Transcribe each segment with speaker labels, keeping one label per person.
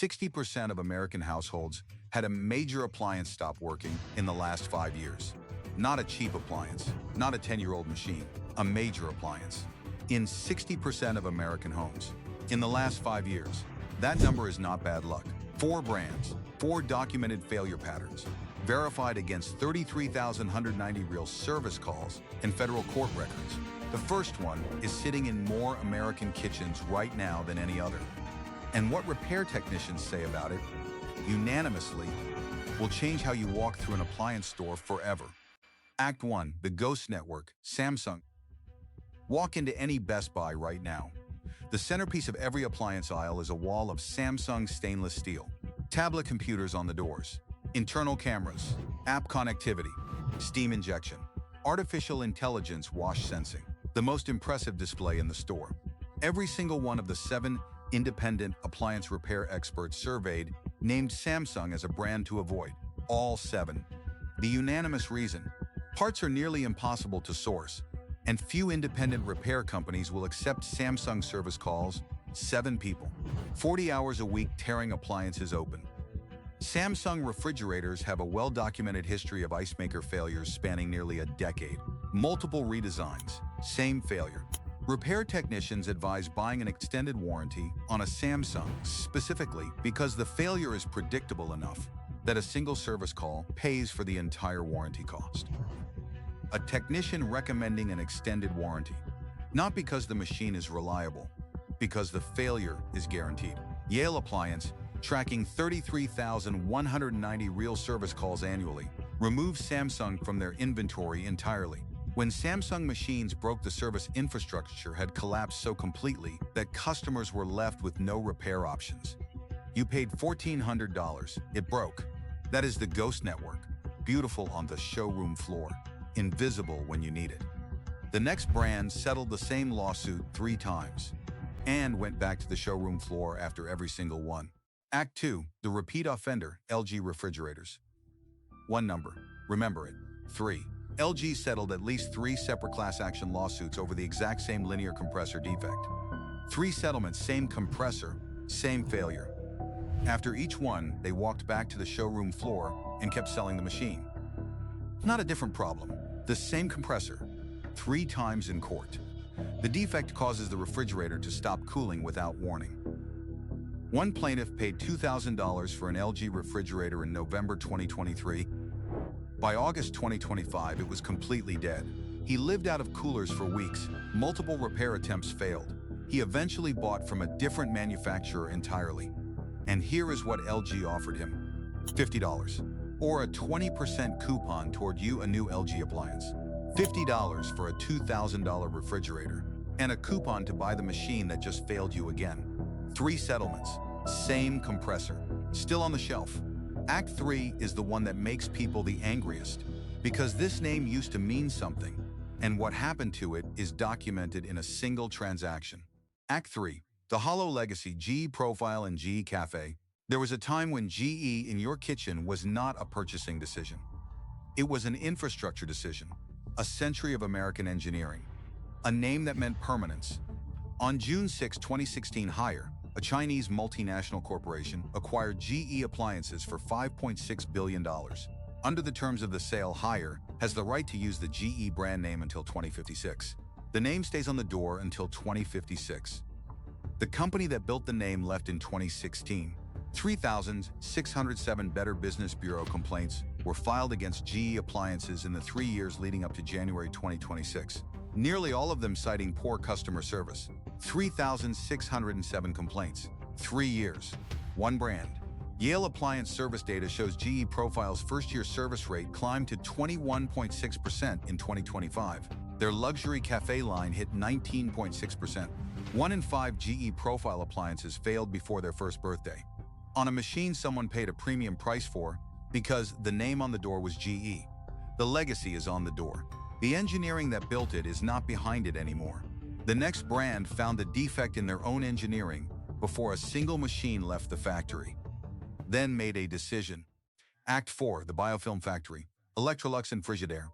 Speaker 1: 60% of American households had a major appliance stop working in the last 5 years. Not a cheap appliance, not a 10-year-old machine, a major appliance. In 60% of American homes. In the last 5 years. That number is not bad luck. 4 brands, 4 documented failure patterns, verified against 33,190 real service calls and federal court records. The first one is sitting in more American kitchens right now than any other. And what repair technicians say about it, unanimously, will change how you walk through an appliance store forever. Act 1, the Ghost Network, Samsung. Walk into any Best Buy right now. The centerpiece of every appliance aisle is a wall of Samsung stainless steel. Tablet computers on the doors. Internal cameras. App connectivity. Steam injection. Artificial intelligence wash sensing. The most impressive display in the store. Every single one of the 7 independent appliance repair experts surveyed named Samsung as a brand to avoid. All 7. The unanimous reason: parts are nearly impossible to source, and few independent repair companies will accept Samsung service calls. 7 people, 40 hours a week tearing appliances open. Samsung refrigerators have a well-documented history of ice maker failures spanning nearly a decade. Multiple redesigns, same failure. Repair technicians advise buying an extended warranty on a Samsung specifically because the failure is predictable enough that a single service call pays for the entire warranty cost. A technician recommending an extended warranty, not because the machine is reliable, because the failure is guaranteed. Yale Appliance, tracking 33,190 real service calls annually, removed Samsung from their inventory entirely. When Samsung machines broke, the service infrastructure had collapsed so completely that customers were left with no repair options. You paid $1,400, it broke. That is the Ghost Network, beautiful on the showroom floor, invisible when you need it. The next brand settled the same lawsuit 3 times and went back to the showroom floor after every single one. Act 2, the repeat offender, LG refrigerators. One number, remember it, 3. LG settled at least 3 separate class action lawsuits over the exact same linear compressor defect. 3 settlements, same compressor, same failure. After each one, they walked back to the showroom floor and kept selling the machine. Not a different problem, the same compressor, 3 times in court. The defect causes the refrigerator to stop cooling without warning. One plaintiff paid $2,000 for an LG refrigerator in November 2023. By August 2025, it was completely dead. He lived out of coolers for weeks. Multiple repair attempts failed. He eventually bought from a different manufacturer entirely. And here is what LG offered him: $50, or a 20% coupon toward you a new LG appliance. $50 for a $2,000 refrigerator, and a coupon to buy the machine that just failed you again. 3 settlements, same compressor, still on the shelf. Act 3 is the one that makes people the angriest, because this name used to mean something, and what happened to it is documented in a single transaction. Act 3, the hollow legacy, GE Profile and GE Cafe. There was a time when GE in your kitchen was not a purchasing decision. It was an infrastructure decision, a century of American engineering, a name that meant permanence. On June 6, 2016, Haier, a Chinese multinational corporation, acquired GE Appliances for $5.6 billion. Under the terms of the sale, Haier has the right to use the GE brand name until 2056. The name stays on the door until 2056. The company that built the name left in 2016. 3,607 Better Business Bureau complaints were filed against GE Appliances in the 3 years leading up to January 2026. Nearly all of them citing poor customer service. 3,607 complaints. 3 years. One brand. Yale Appliance service data shows GE Profile's first-year service rate climbed to 21.6% in 2025. Their luxury cafe line hit 19.6%. 1 in 5 GE Profile appliances failed before their first birthday. On a machine someone paid a premium price for because the name on the door was GE. The legacy is on the door. The engineering that built it is not behind it anymore. The next brand found the defect in their own engineering before a single machine left the factory. Then made a decision. Act 4, the biofilm factory, Electrolux and Frigidaire.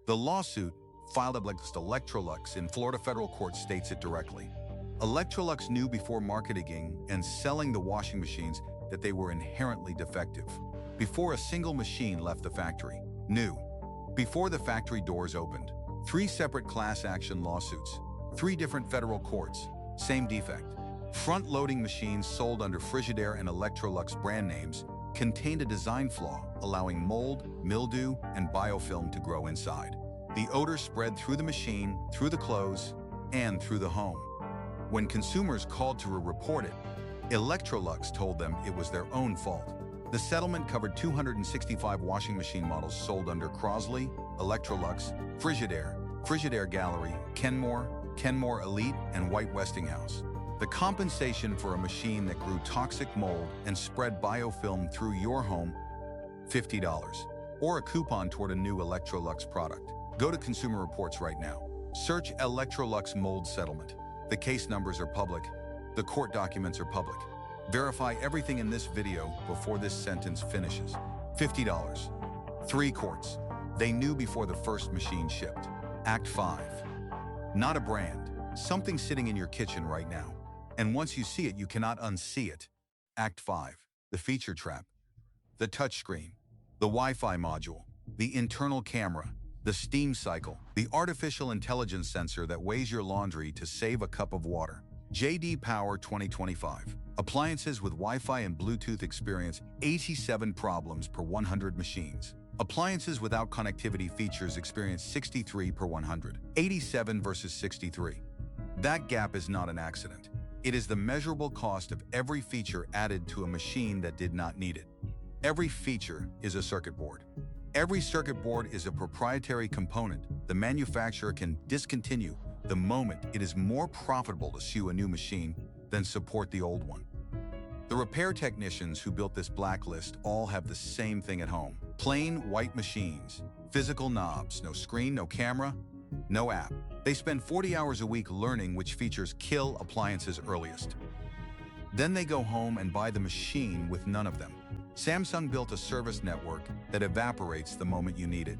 Speaker 1: The lawsuit, filed against Electrolux in Florida federal court, states it directly. Electrolux knew before marketing and selling the washing machines that they were inherently defective. Before a single machine left the factory. New. Before the factory doors opened. 3 separate class action lawsuits. 3 different federal courts. Same defect. Front-loading machines sold under Frigidaire and Electrolux brand names contained a design flaw, allowing mold, mildew, and biofilm to grow inside. The odor spread through the machine, through the clothes, and through the home. When consumers called to report it, Electrolux told them it was their own fault. The settlement covered 265 washing machine models sold under Crosley, Electrolux, Frigidaire, Frigidaire Gallery, Kenmore, Kenmore Elite, and White Westinghouse. The compensation for a machine that grew toxic mold and spread biofilm through your home, $50. Or a coupon toward a new Electrolux product. Go to Consumer Reports right now. Search Electrolux mold settlement. The case numbers are public. The court documents are public. Verify everything in this video before this sentence finishes. $50. 3 courts. They knew before the first machine shipped. Act 5. Not a brand. Something sitting in your kitchen right now. And once you see it, you cannot unsee it. Act 5. The feature trap. The touchscreen. The Wi-Fi module. The internal camera. The steam cycle. The artificial intelligence sensor that weighs your laundry to save a cup of water. J.D. Power 2025. Appliances with Wi-Fi and Bluetooth experience 87 problems per 100 machines. Appliances without connectivity features experience 63 per 100. 87 versus 63. That gap is not an accident. It is the measurable cost of every feature added to a machine that did not need it. Every feature is a circuit board. Every circuit board is a proprietary component the manufacturer can discontinue the moment it is more profitable to sue a new machine than support the old one. The repair technicians who built this blacklist all have the same thing at home. Plain white machines, physical knobs, no screen, no camera, no app. They spend 40 hours a week learning which features kill appliances earliest. Then they go home and buy the machine with none of them. Samsung built a service network that evaporates the moment you need it.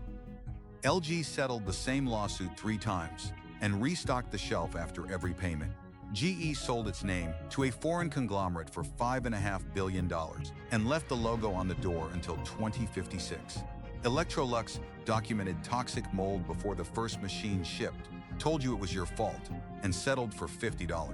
Speaker 1: LG settled the same lawsuit 3 times and restocked the shelf after every payment. GE sold its name to a foreign conglomerate for $5.5 billion and left the logo on the door until 2056. Electrolux documented toxic mold before the first machine shipped, told you it was your fault, and settled for $50.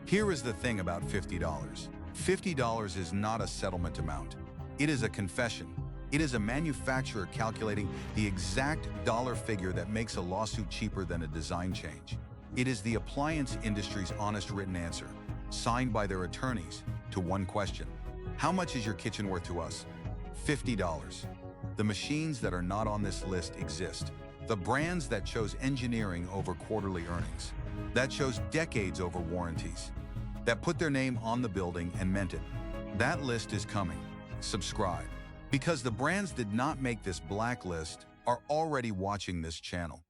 Speaker 1: Here is the thing about $50. $50 is not a settlement amount. It is a confession. It is a manufacturer calculating the exact dollar figure that makes a lawsuit cheaper than a design change. It is the appliance industry's honest written answer, signed by their attorneys, to one question. How much is your kitchen worth to us? $50. The machines that are not on this list exist. The brands that chose engineering over quarterly earnings, that chose decades over warranties, that put their name on the building and meant it. That list is coming. Subscribe. Because the brands did not make this blacklist are already watching this channel.